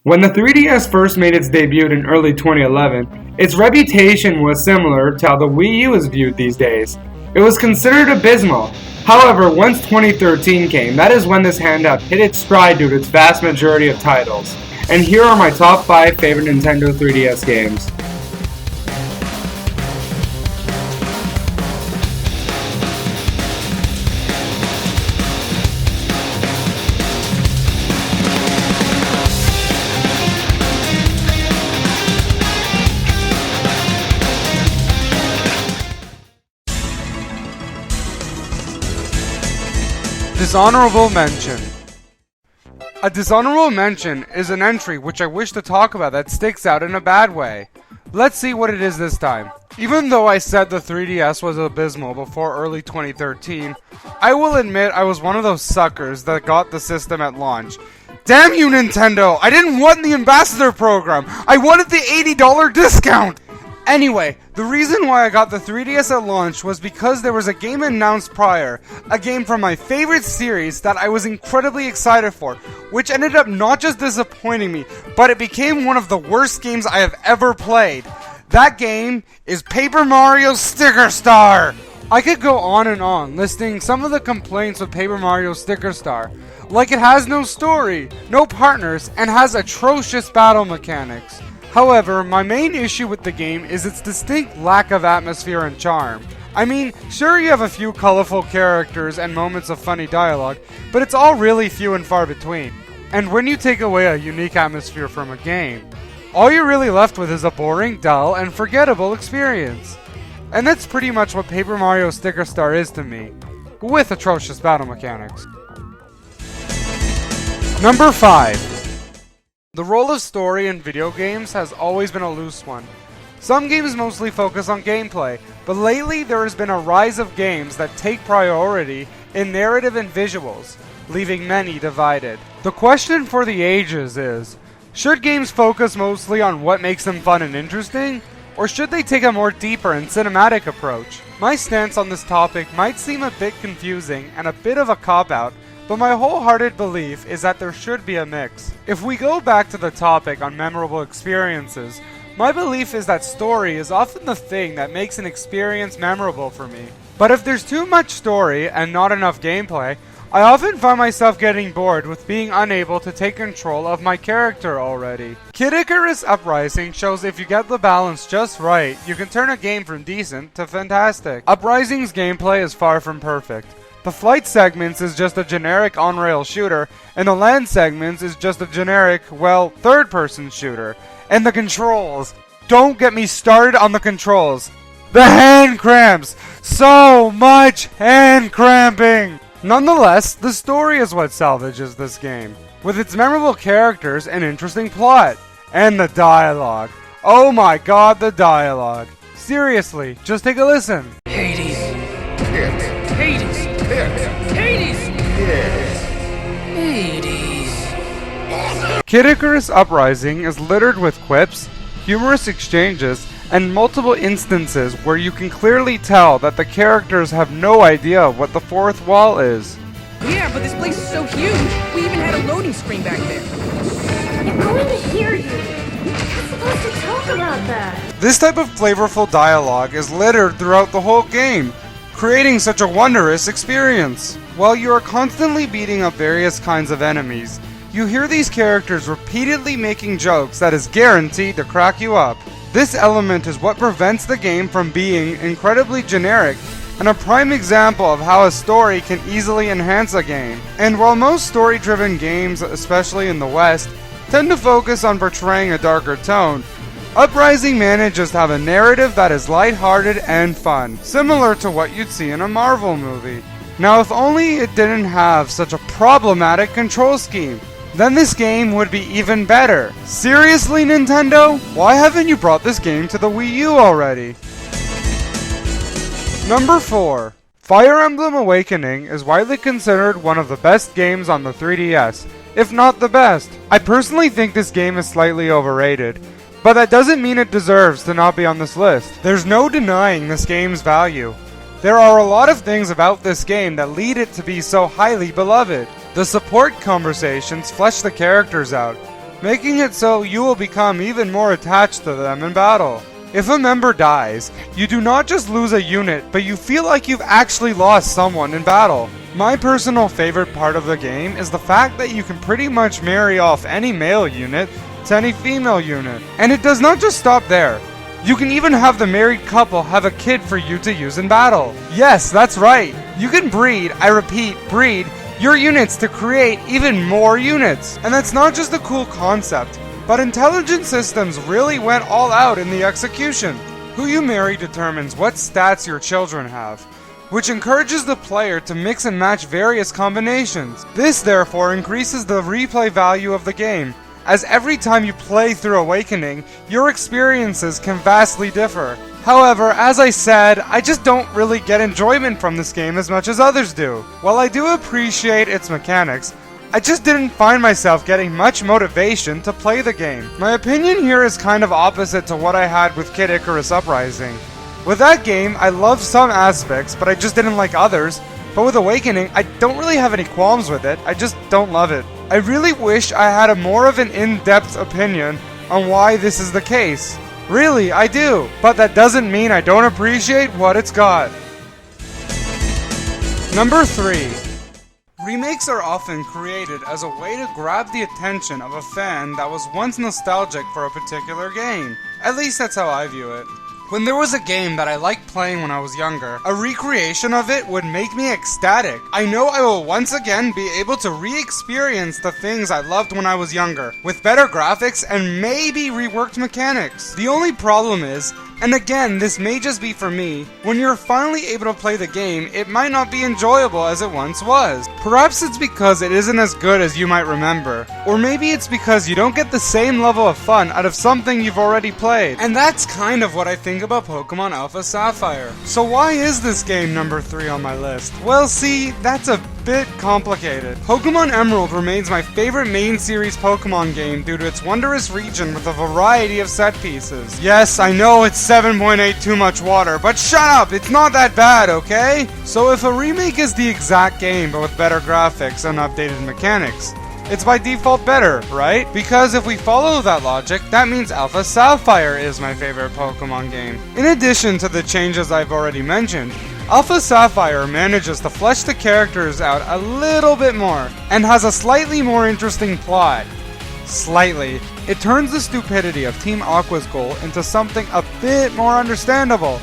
When the 3DS first made its debut in early 2011, its reputation was similar to how the Wii U is viewed these days. It was considered abysmal. However, once 2013 came, that is when this handheld hit its stride due to its vast majority of titles. And here are my top 5 favorite Nintendo 3DS games. Dishonorable mention. A dishonorable mention is an entry which I wish to talk about that sticks out in a bad way. Let's see what it is this time. Even though I said the 3DS was abysmal before early 2013, I will admit I was one of those suckers that got the system at launch. Damn you, Nintendo! I didn't want the Ambassador program! I wanted the $80 discount! Anyway, the reason why I got the 3DS at launch was because there was a game announced prior, a game from my favorite series that I was incredibly excited for, which ended up not just disappointing me, but it became one of the worst games I have ever played. That game is Paper Mario Sticker Star! I could go on and on, listing some of the complaints with Paper Mario Sticker Star, like it has no story, no partners, and has atrocious battle mechanics. However, my main issue with the game is its distinct lack of atmosphere and charm. I mean, sure you have a few colorful characters and moments of funny dialogue, but it's all really few and far between. And when you take away a unique atmosphere from a game, all you're really left with is a boring, dull, and forgettable experience. And that's pretty much what Paper Mario Sticker Star is to me, with atrocious battle mechanics. Number 5. The role of story in video games has always been a loose one. Some games mostly focus on gameplay, but lately there has been a rise of games that take priority in narrative and visuals, leaving many divided. The question for the ages is, should games focus mostly on what makes them fun and interesting, or should they take a more deeper and cinematic approach? My stance on this topic might seem a bit confusing and a bit of a cop-out, but my wholehearted belief is that there should be a mix. If we go back to the topic on memorable experiences, my belief is that story is often the thing that makes an experience memorable for me. But if there's too much story and not enough gameplay, I often find myself getting bored with being unable to take control of my character already. Kid Icarus Uprising shows if you get the balance just right, you can turn a game from decent to fantastic. Uprising's gameplay is far from perfect. The flight segments is just a generic on-rail shooter, and the land segments is just a generic, well, third-person shooter. And the controls. Don't get me started on the controls. The hand cramps! So much hand cramping! Nonetheless, the story is what salvages this game, with its memorable characters and interesting plot. And the dialogue. Oh my god, the dialogue. Seriously, just take a listen. Hades. Hades. Hades! Hades! Kid Icarus Uprising is littered with quips, humorous exchanges, and multiple instances where you can clearly tell that the characters have no idea what the fourth wall is. Yeah, but this place is so huge! We even had a loading screen back there! They're going to hear you! You're supposed to talk about that! This type of flavorful dialogue is littered throughout the whole game, creating such a wondrous experience. While you are constantly beating up various kinds of enemies, you hear these characters repeatedly making jokes that is guaranteed to crack you up. This element is what prevents the game from being incredibly generic, and a prime example of how a story can easily enhance a game. And while most story-driven games, especially in the West, tend to focus on portraying a darker tone, Uprising manages to have a narrative that is lighthearted and fun, similar to what you'd see in a Marvel movie. Now, if only it didn't have such a problematic control scheme, then this game would be even better. Seriously, Nintendo? Why haven't you brought this game to the Wii U already? Number 4. Fire Emblem Awakening is widely considered one of the best games on the 3DS, if not the best. I personally think this game is slightly overrated, but that doesn't mean it deserves to not be on this list. There's no denying this game's value. There are a lot of things about this game that lead it to be so highly beloved. The support conversations flesh the characters out. making it so you will become even more attached to them in battle. If a member dies, you do not just lose a unit, but you feel like you've actually lost someone in battle. My personal favorite part of the game is the fact that you can pretty much marry off any male unit to any female unit. And it does not just stop there. You can even have the married couple have a kid for you to use in battle. Yes, that's right. You can breed, I repeat, breed, your units to create even more units. And that's not just a cool concept, but intelligent systems really went all out in the execution. Who you marry determines what stats your children have, which encourages the player to mix and match various combinations. This therefore increases the replay value of the game, as every time you play through Awakening, your experiences can vastly differ. However, as I said, I just don't really get enjoyment from this game as much as others do. While I do appreciate its mechanics, I just didn't find myself getting much motivation to play the game. My opinion here is kind of opposite to what I had with Kid Icarus Uprising. With that game, I loved some aspects, but I just didn't like others. But with Awakening, I don't really have any qualms with it, I just don't love it. I really wish I had a more of an in-depth opinion on why this is the case. Really, I do, but that doesn't mean I don't appreciate what it's got. Number 3. Remakes are often created as a way to grab the attention of a fan that was once nostalgic for a particular game. At least that's how I view it. When there was a game that I liked playing when I was younger, a recreation of it would make me ecstatic. I know I will once again be able to re-experience the things I loved when I was younger, with better graphics and maybe reworked mechanics. The only problem is, and again this may just be for me, when you're finally able to play the game, it might not be enjoyable as it once was. Perhaps it's because it isn't as good as you might remember, or maybe it's because you don't get the same level of fun out of something you've already played. And that's kind of what I think about Pokemon Alpha Sapphire. So why is this game number 3 on my list? Well, see, that's a bit complicated. Pokemon Emerald remains my favorite main series Pokemon game due to its wondrous region with a variety of set pieces. Yes, I know it's 7.8 too much water, but shut up, it's not that bad, okay? So if a remake is the exact game but with better graphics and updated mechanics, it's by default better, right? Because if we follow that logic, that means Alpha Sapphire is my favorite Pokemon game. In addition to the changes I've already mentioned, Alpha Sapphire manages to flesh the characters out a little bit more, and has a slightly more interesting plot. Slightly. It turns the stupidity of Team Aqua's goal into something a bit more understandable,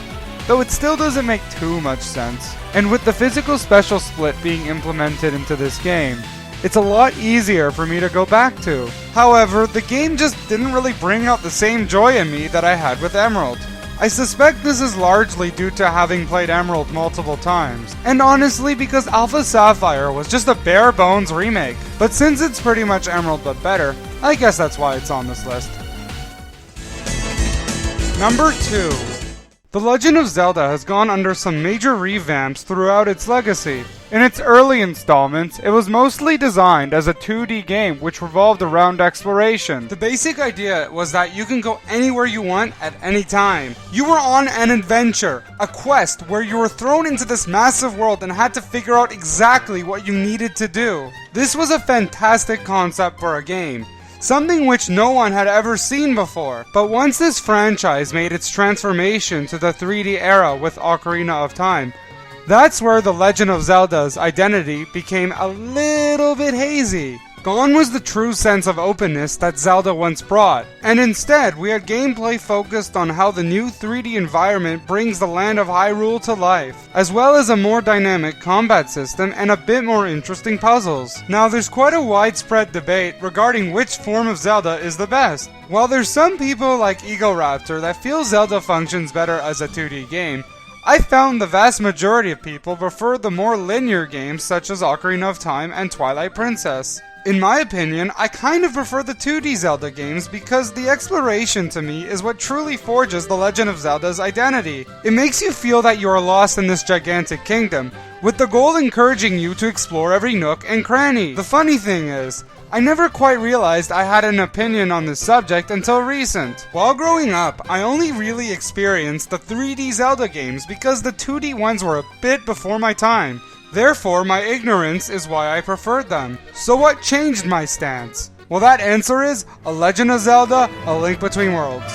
though it still doesn't make too much sense. And with the physical special split being implemented into this game, it's a lot easier for me to go back to. However, the game just didn't really bring out the same joy in me that I had with Emerald. I suspect this is largely due to having played Emerald multiple times, and honestly because Alpha Sapphire was just a bare bones remake. But since it's pretty much Emerald but better, I guess that's why it's on this list. Number 2. The Legend of Zelda has gone under some major revamps throughout its legacy. In its early installments, it was mostly designed as a 2D game which revolved around exploration. The basic idea was that you can go anywhere you want at any time. You were on an adventure, a quest where you were thrown into this massive world and had to figure out exactly what you needed to do. This was a fantastic concept for a game, something which no one had ever seen before. But once this franchise made its transformation to the 3D era with Ocarina of Time, that's where The Legend of Zelda's identity became a little bit hazy. Gone was the true sense of openness that Zelda once brought, and instead we had gameplay focused on how the new 3D environment brings the land of Hyrule to life, as well as a more dynamic combat system and a bit more interesting puzzles. Now there's quite a widespread debate regarding which form of Zelda is the best. While there's some people like Egoraptor that feel Zelda functions better as a 2D game, I found the vast majority of people prefer the more linear games such as Ocarina of Time and Twilight Princess. In my opinion, I kind of prefer the 2D Zelda games because the exploration to me is what truly forges The Legend of Zelda's identity. It makes you feel that you are lost in this gigantic kingdom, with the goal encouraging you to explore every nook and cranny. The funny thing is, I never quite realized I had an opinion on this subject until recent. While growing up, I only really experienced the 3D Zelda games because the 2D ones were a bit before my time. Therefore, my ignorance is why I preferred them. So what changed my stance? Well, that answer is A Legend of Zelda: A Link Between Worlds.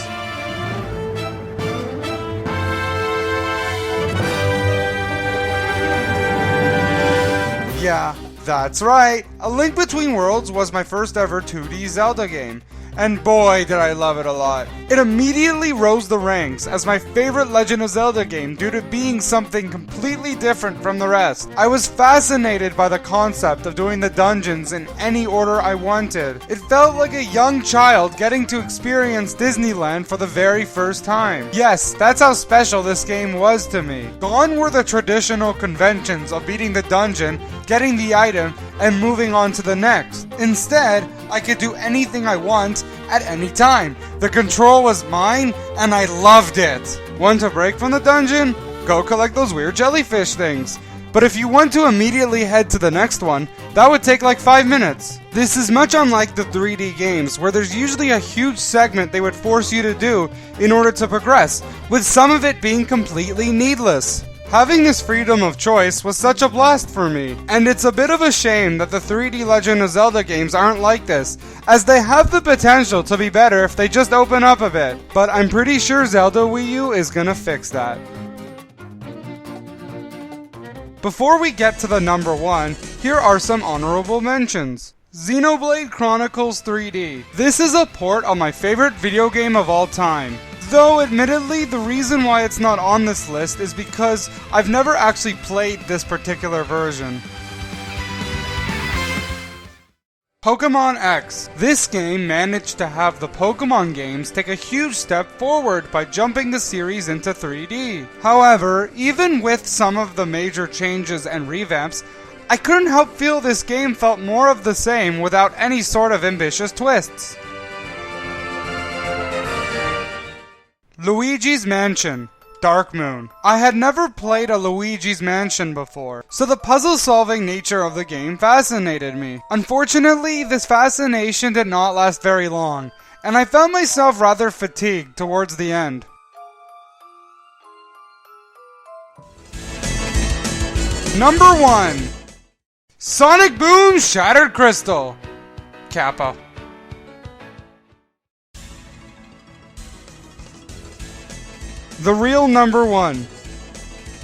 Yeah, that's right. A Link Between Worlds was my first ever 2D Zelda game. And boy, did I love it a lot. It immediately rose the ranks as my favorite Legend of Zelda game due to being something completely different from the rest. I was fascinated by the concept of doing the dungeons in any order I wanted. It felt like a young child getting to experience Disneyland for the very first time. Yes, that's how special this game was to me. Gone were the traditional conventions of beating the dungeon, getting the item, and moving on to the next. Instead, I could do anything I want at any time. The control was mine, and I loved it. Want to break from the dungeon? Go collect those weird jellyfish things. But if you want to immediately head to the next one, that would take like 5 minutes. This is much unlike the 3D games, where there's usually a huge segment they would force you to do in order to progress, with some of it being completely needless. Having this freedom of choice was such a blast for me, and it's a bit of a shame that the 3D Legend of Zelda games aren't like this, as they have the potential to be better if they just open up a bit. But I'm pretty sure Zelda Wii U is gonna fix that. Before we get to the number 1, here are some honorable mentions. Xenoblade Chronicles 3D. This is a port of my favorite video game of all time. Though, admittedly, the reason why it's not on this list is because I've never actually played this particular version. Pokémon X. This game managed to have the Pokémon games take a huge step forward by jumping the series into 3D. However, even with some of the major changes and revamps, I couldn't help feel this game felt more of the same without any sort of ambitious twists. Luigi's Mansion, Dark Moon. I had never played a Luigi's Mansion before, so the puzzle-solving nature of the game fascinated me. Unfortunately, this fascination did not last very long, and I found myself rather fatigued towards the end. Number 1. Sonic Boom Shattered Crystal, Kappa. The real number 1.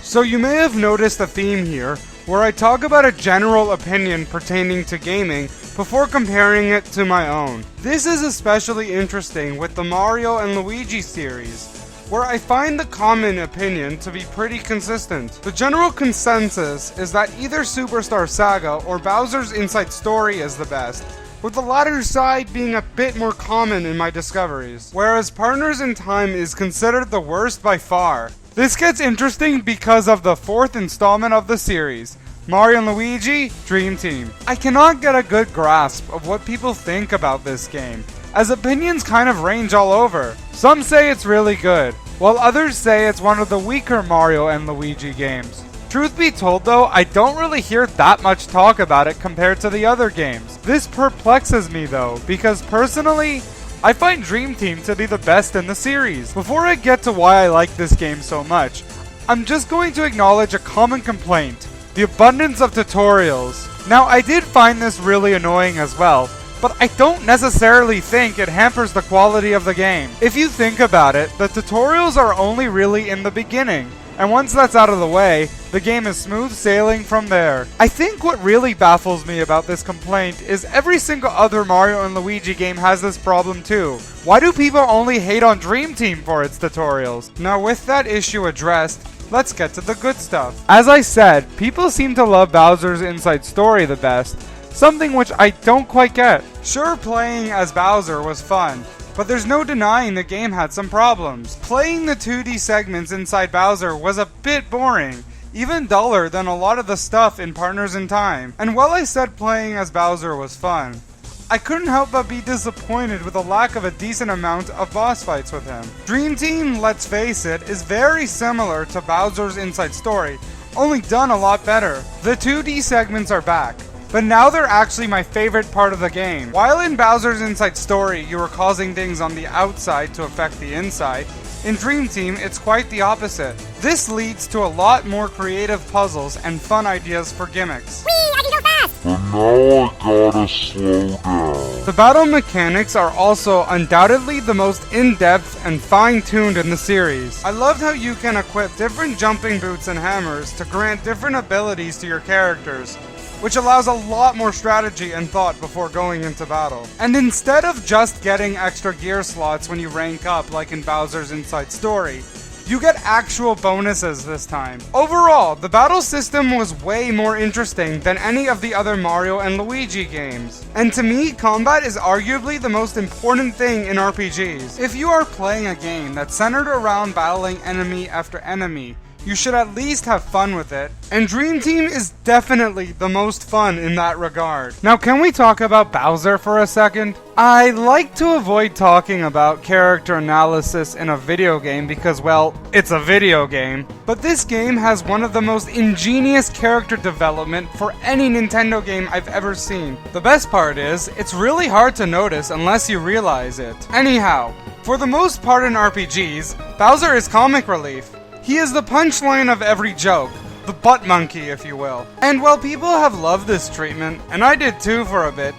So you may have noticed a theme here, where I talk about a general opinion pertaining to gaming before comparing it to my own. This is especially interesting with the Mario and Luigi series, where I find the common opinion to be pretty consistent. The general consensus is that either Superstar Saga or Bowser's Inside Story is the best, with the latter side being a bit more common in my discoveries, whereas Partners in Time is considered the worst by far. This gets interesting because of the 4th installment of the series, Mario & Luigi Dream Team. I cannot get a good grasp of what people think about this game, as opinions kind of range all over. Some say it's really good, while others say it's one of the weaker Mario & Luigi games. Truth be told though, I don't really hear that much talk about it compared to the other games. This perplexes me though, because personally, I find Dream Team to be the best in the series. Before I get to why I like this game so much, I'm just going to acknowledge a common complaint: the abundance of tutorials. Now, I did find this really annoying as well, but I don't necessarily think it hampers the quality of the game. If you think about it, the tutorials are only really in the beginning, and once that's out of the way, the game is smooth sailing from there. I think what really baffles me about this complaint is every single other Mario and Luigi game has this problem too. Why do people only hate on Dream Team for its tutorials? Now, with that issue addressed, let's get to the good stuff. As I said, people seem to love Bowser's Inside Story the best, something which I don't quite get. Sure, playing as Bowser was fun, but there's no denying the game had some problems. Playing the 2D segments inside Bowser was a bit boring, even duller than a lot of the stuff in Partners in Time. And while I said playing as Bowser was fun, I couldn't help but be disappointed with the lack of a decent amount of boss fights with him. Dream Team, let's face it, is very similar to Bowser's Inside Story, only done a lot better. The 2D segments are back, but now they're actually my favorite part of the game. While in Bowser's Inside Story, you were causing things on the outside to affect the inside, in Dream Team, it's quite the opposite. This leads to a lot more creative puzzles and fun ideas for gimmicks. Whee! I can go fast! but now I gotta slow down. The battle mechanics are also undoubtedly the most in-depth and fine-tuned in the series. I loved how you can equip different jumping boots and hammers to grant different abilities to your characters, which allows a lot more strategy and thought before going into battle. And instead of just getting extra gear slots when you rank up like in Bowser's Inside Story, you get actual bonuses this time. Overall, the battle system was way more interesting than any of the other Mario and Luigi games. And to me, combat is arguably the most important thing in RPGs. If you are playing a game that's centered around battling enemy after enemy, you should at least have fun with it, and Dream Team is definitely the most fun in that regard. Now, can we talk about Bowser for a second? I like to avoid talking about character analysis in a video game because, well, it's a video game. But this game has one of the most ingenious character development for any Nintendo game I've ever seen. The best part is, it's really hard to notice unless you realize it. Anyhow, for the most part in RPGs, Bowser is comic relief. He is the punchline of every joke, the butt monkey if you will. And while people have loved this treatment, and I did too for a bit,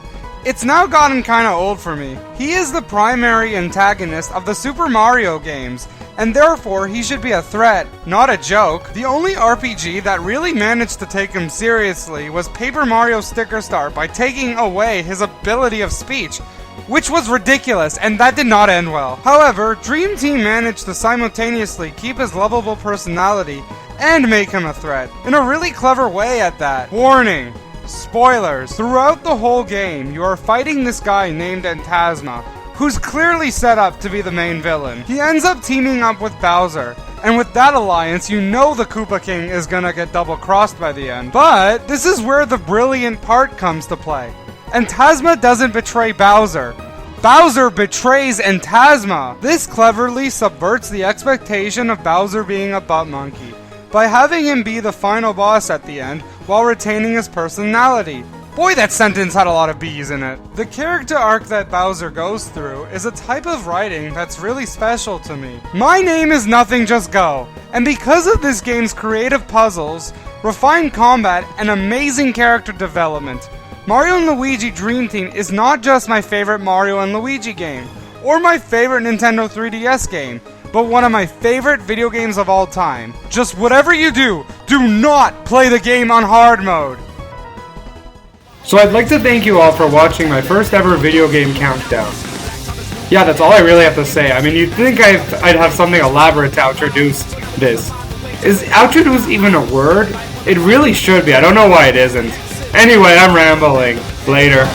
it's now gotten kinda old for me. He is the primary antagonist of the Super Mario games, and therefore he should be a threat, not a joke. The only RPG that really managed to take him seriously was Paper Mario Sticker Star by taking away his ability of speech, which was ridiculous, and that did not end well. However, Dream Team managed to simultaneously keep his lovable personality and make him a threat, in a really clever way at that. Warning! Spoilers! Throughout the whole game, you are fighting this guy named Phantasma, who's clearly set up to be the main villain. He ends up teaming up with Bowser, and with that alliance, you know the Koopa King is gonna get double-crossed by the end. But this is where the brilliant part comes to play. Phantasma doesn't betray Bowser. Bowser betrays Phantasma. This cleverly subverts the expectation of Bowser being a butt monkey by having him be the final boss at the end while retaining his personality. Boy, that sentence had a lot of B's in it. The character arc that Bowser goes through is a type of writing that's really special to me. My name is Nothing Just Go, and because of this game's creative puzzles, refined combat, and amazing character development, Mario & Luigi Dream Team is not just my favorite Mario & Luigi game, or my favorite Nintendo 3DS game, but one of my favorite video games of all time. Just whatever you do, do not play the game on hard mode! So I'd like to thank you all for watching my first ever video game countdown. Yeah, that's all I really have to say. I mean, you'd think I'd have something elaborate to introduce this. Is introduce even a word? It really should be. I don't know why it isn't. Anyway, I'm rambling. Later.